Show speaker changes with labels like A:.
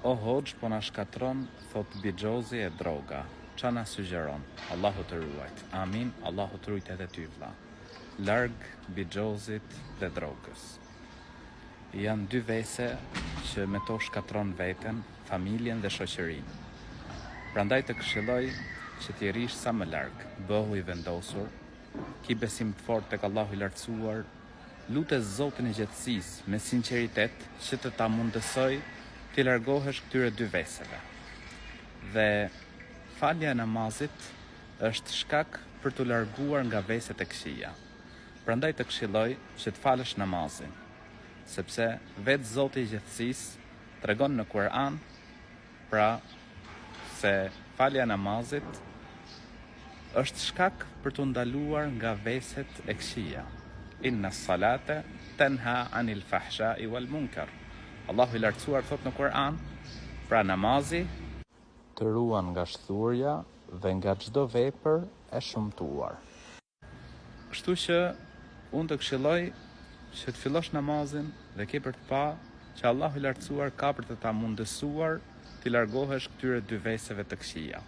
A: O hoxh, po na shkatron, thot bixhozi e droga. Qa na sugjeron? Allahu të ruajt. Amin, Allahu të ruajt edhe ty vlla. Larg bixhozit dhe drogës. Janë dy vese që me to shkatron veten, familjen dhe shoqërinë. Prandaj të këshilloj që t'i rish sa më larg, bëhu i vendosur, ki besim të fortë tek Allahu i lartësuar, lutes Zotin e gjatësisë me sinqeritet që të ta mundësoj t'i largohesh këtyre dy veseve. Dhe falja e namazit është shkak për t'u larguar nga veset e këqija. Prandaj të këshilloj që të falësh namazin, sepse vetë Zoti i gjatësisë tregon në Kur'an pra se falja e namazit është shkak për t'u ndaluar nga veset e këqija. Inna salate tenha anil fahsha'i wal munkar. Allahu i lartësuar thot në Kur'an, pra namazi të ruan nga shthurja dhe nga çdo vepër e shëmtuar. Kështu që unë të këshilloj që të fillosh namazin dhe ke për të pa që Allahu i lartësuar ka për të ta mundësuar t'i largohesh këtyre dy veseve të këqija.